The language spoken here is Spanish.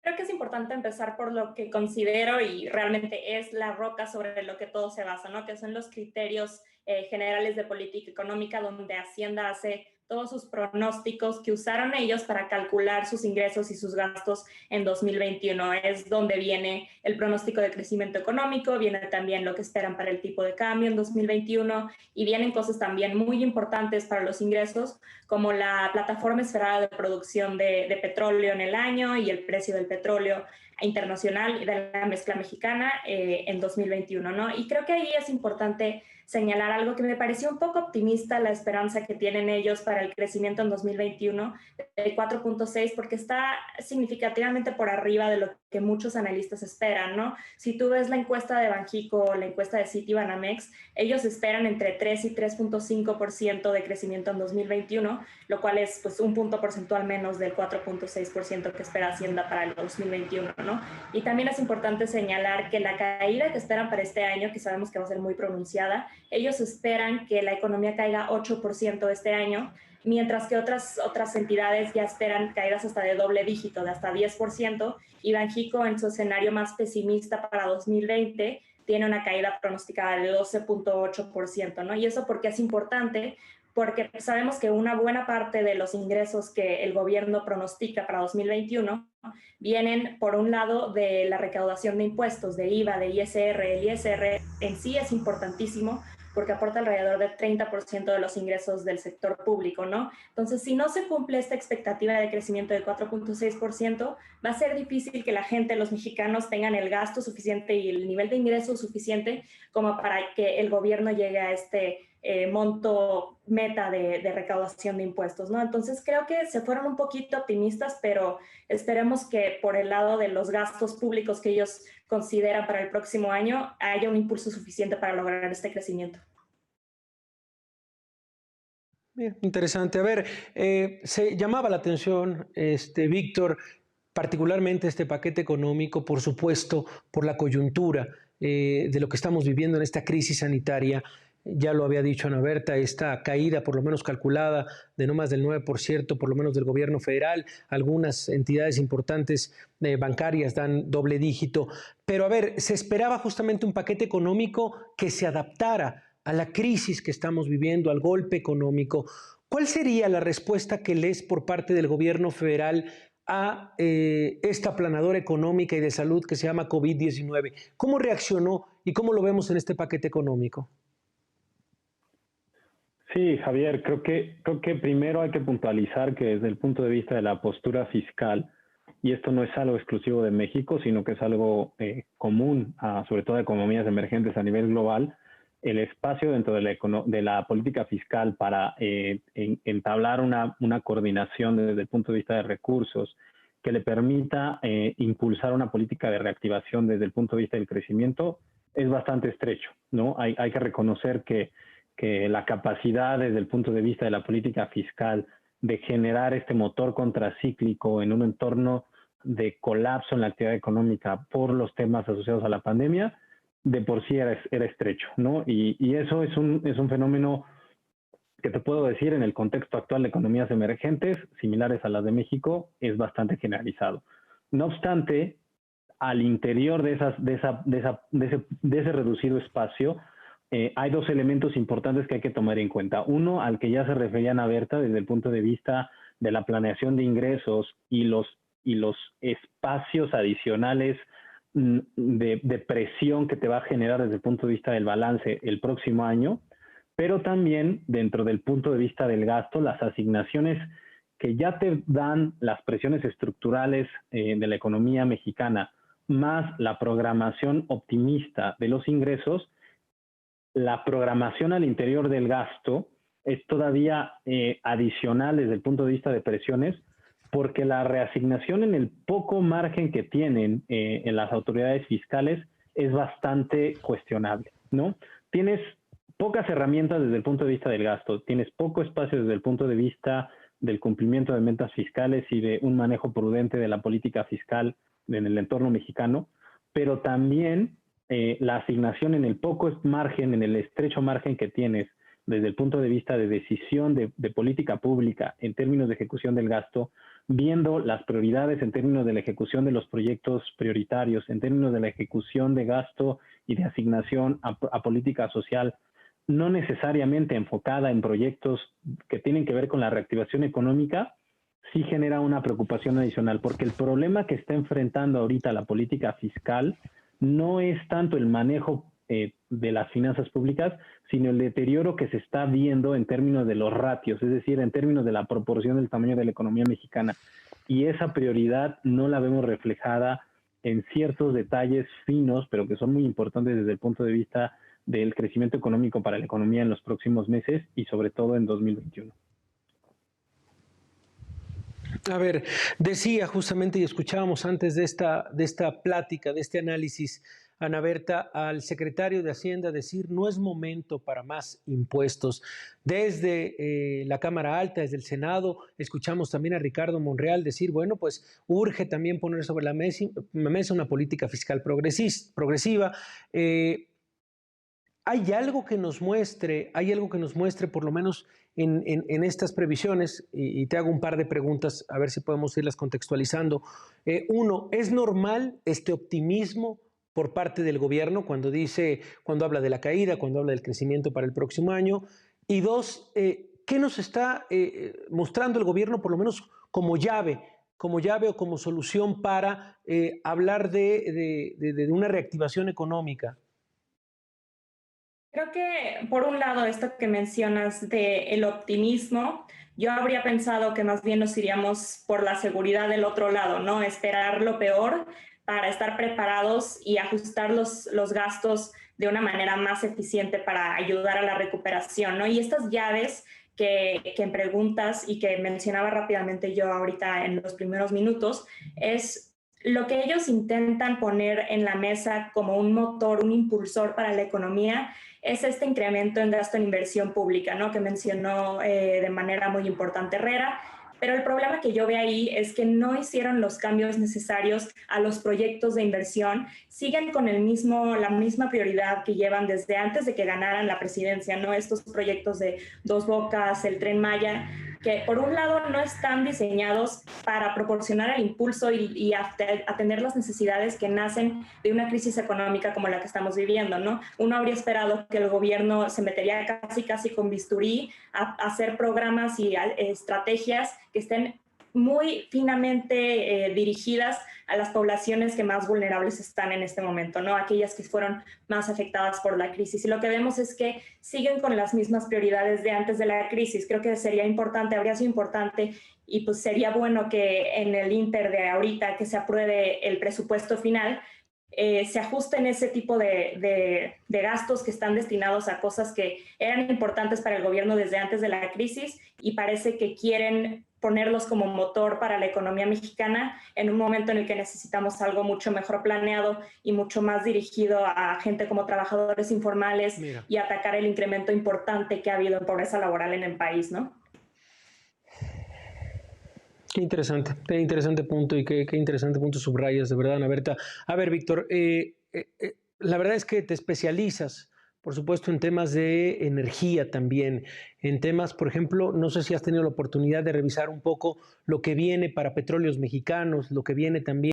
Creo que es importante empezar por lo que considero y realmente es la roca sobre lo que todo se basa, ¿no? Que son los criterios generales de política económica, donde Hacienda hace todos sus pronósticos que usaron ellos para calcular sus ingresos y sus gastos en 2021. Es donde viene el pronóstico de crecimiento económico, viene también lo que esperan para el tipo de cambio en 2021 y vienen cosas también muy importantes para los ingresos, como la plataforma esperada de producción de petróleo en el año y el precio del petróleo internacional y de la mezcla mexicana en 2021, ¿no? Y creo que ahí es importante señalar algo que me pareció un poco optimista, la esperanza que tienen ellos para el crecimiento en 2021 de 4.6, porque está significativamente por arriba de lo que muchos analistas esperan, ¿no? Si tú ves la encuesta de Banxico o la encuesta de Citibanamex, ellos esperan entre 3 y 3.5% de crecimiento en 2021, lo cual es pues un punto porcentual menos del 4.6% que espera Hacienda para el 2021, ¿no? Y también es importante señalar que la caída que esperan para este año, que sabemos que va a ser muy pronunciada, ellos esperan que la economía caiga 8% este año, mientras que otras entidades ya esperan caídas hasta de doble dígito, de hasta 10%, y Banxico en su escenario más pesimista para 2020 tiene una caída pronosticada de 12.8%, ¿no? Y eso porque es importante, porque sabemos que una buena parte de los ingresos que el gobierno pronostica para 2021 vienen, por un lado, de la recaudación de impuestos, de IVA, de ISR. El ISR en sí es importantísimo porque aporta alrededor del 30% de los ingresos del sector público, ¿no? Entonces, si no se cumple esta expectativa de crecimiento de 4.6%, va a ser difícil que la gente, los mexicanos, tengan el gasto suficiente y el nivel de ingreso suficiente como para que el gobierno llegue a este monto meta de recaudación de impuestos, ¿no? Entonces, creo que se fueron un poquito optimistas, pero esperemos que por el lado de los gastos públicos que ellos consideran para el próximo año haya un impulso suficiente para lograr este crecimiento. Bien, interesante. A ver, se llamaba la atención, Víctor, particularmente este paquete económico, por supuesto, por la coyuntura de lo que estamos viviendo en esta crisis sanitaria. Ya lo había dicho Ana Berta, esta caída, por lo menos calculada, de no más del 9%, por lo menos del gobierno federal. Algunas entidades importantes bancarias dan doble dígito. Pero a ver, se esperaba justamente un paquete económico que se adaptara a la crisis que estamos viviendo, al golpe económico. ¿Cuál sería la respuesta que lees por parte del gobierno federal a esta aplanadora económica y de salud que se llama COVID-19? ¿Cómo reaccionó y cómo lo vemos en este paquete económico? Sí, Javier, creo que primero hay que puntualizar que desde el punto de vista de la postura fiscal, y esto no es algo exclusivo de México, sino que es algo común, sobre todo a economías emergentes a nivel global, el espacio dentro de la política fiscal para entablar una coordinación desde el punto de vista de recursos que le permita impulsar una política de reactivación desde el punto de vista del crecimiento es bastante estrecho, ¿no? Hay que reconocer que la capacidad desde el punto de vista de la política fiscal de generar este motor contracíclico en un entorno de colapso en la actividad económica por los temas asociados a la pandemia, de por sí era estrecho, ¿no? Y eso es un fenómeno que te puedo decir en el contexto actual de economías emergentes, similares a las de México, es bastante generalizado. No obstante, al interior de ese reducido espacio, hay dos elementos importantes que hay que tomar en cuenta. Uno, al que ya se refería Ana Berta, desde el punto de vista de la planeación de ingresos y los espacios adicionales de presión que te va a generar desde el punto de vista del balance el próximo año, pero también dentro del punto de vista del gasto, las asignaciones que ya te dan las presiones estructurales de la economía mexicana, más la programación optimista de los ingresos. La programación al interior del gasto es todavía adicional desde el punto de vista de presiones, porque la reasignación en el poco margen que tienen en las autoridades fiscales es bastante cuestionable, ¿no? Tienes pocas herramientas desde el punto de vista del gasto, tienes poco espacio desde el punto de vista del cumplimiento de metas fiscales y de un manejo prudente de la política fiscal en el entorno mexicano, pero también la asignación en el poco margen, en el estrecho margen que tienes desde el punto de vista de decisión de política pública en términos de ejecución del gasto, viendo las prioridades en términos de la ejecución de los proyectos prioritarios, en términos de la ejecución de gasto y de asignación a política social, no necesariamente enfocada en proyectos que tienen que ver con la reactivación económica, sí genera una preocupación adicional, porque el problema que está enfrentando ahorita la política fiscal no es tanto el manejo de las finanzas públicas, sino el deterioro que se está viendo en términos de los ratios, es decir, en términos de la proporción del tamaño de la economía mexicana. Y esa prioridad no la vemos reflejada en ciertos detalles finos, pero que son muy importantes desde el punto de vista del crecimiento económico para la economía en los próximos meses y sobre todo en 2021. A ver, decía justamente y escuchábamos antes de esta plática, de este análisis, Ana Berta, al secretario de Hacienda decir no es momento para más impuestos. Desde la Cámara Alta, desde el Senado, escuchamos también a Ricardo Monreal decir, bueno, pues urge también poner sobre la mesa una política fiscal progresiva. ¿Hay algo que nos muestre, por lo menos en estas previsiones? Y te hago un par de preguntas, a ver si podemos irlas contextualizando. Uno, ¿es normal este optimismo por parte del gobierno cuando habla de la caída, cuando habla del crecimiento para el próximo año? Y dos, ¿qué nos está mostrando el gobierno, por lo menos como llave o como solución para hablar de una reactivación económica? Creo que, por un lado, esto que mencionas del optimismo, yo habría pensado que más bien nos iríamos por la seguridad del otro lado, ¿no? Esperar lo peor para estar preparados y ajustar los gastos de una manera más eficiente para ayudar a la recuperación, ¿no? Y estas llaves que preguntas y que mencionaba rápidamente yo ahorita en los primeros minutos, es lo que ellos intentan poner en la mesa como un motor, un impulsor para la economía, es este incremento en gasto en inversión pública, ¿no? Que mencionó de manera muy importante Herrera. Pero el problema que yo veo ahí es que no hicieron los cambios necesarios a los proyectos de inversión, siguen con la misma prioridad que llevan desde antes de que ganaran la presidencia, ¿no? Estos proyectos de Dos Bocas, el Tren Maya, que por un lado no están diseñados para proporcionar el impulso y atender las necesidades que nacen de una crisis económica como la que estamos viviendo, ¿no? Uno habría esperado que el gobierno se metería casi con bisturí a hacer programas y estrategias que estén muy finamente dirigidas a las poblaciones que más vulnerables están en este momento, ¿no? Aquellas que fueron más afectadas por la crisis. Y lo que vemos es que siguen con las mismas prioridades de antes de la crisis. Creo que habría sido importante y pues sería bueno que en el ínter de ahorita que se apruebe el presupuesto final, se ajusten ese tipo de gastos que están destinados a cosas que eran importantes para el gobierno desde antes de la crisis y parece que quieren ponerlos como motor para la economía mexicana en un momento en el que necesitamos algo mucho mejor planeado y mucho más dirigido a gente como trabajadores informales. Mira. Y atacar el incremento importante que ha habido en pobreza laboral en el país, ¿no? Qué interesante punto y qué interesante punto subrayas, de verdad, Ana Berta. A ver, Víctor, la verdad es que te especializas, por supuesto, en temas de energía también, en temas, por ejemplo, no sé si has tenido la oportunidad de revisar un poco lo que viene para Petróleos Mexicanos, lo que viene también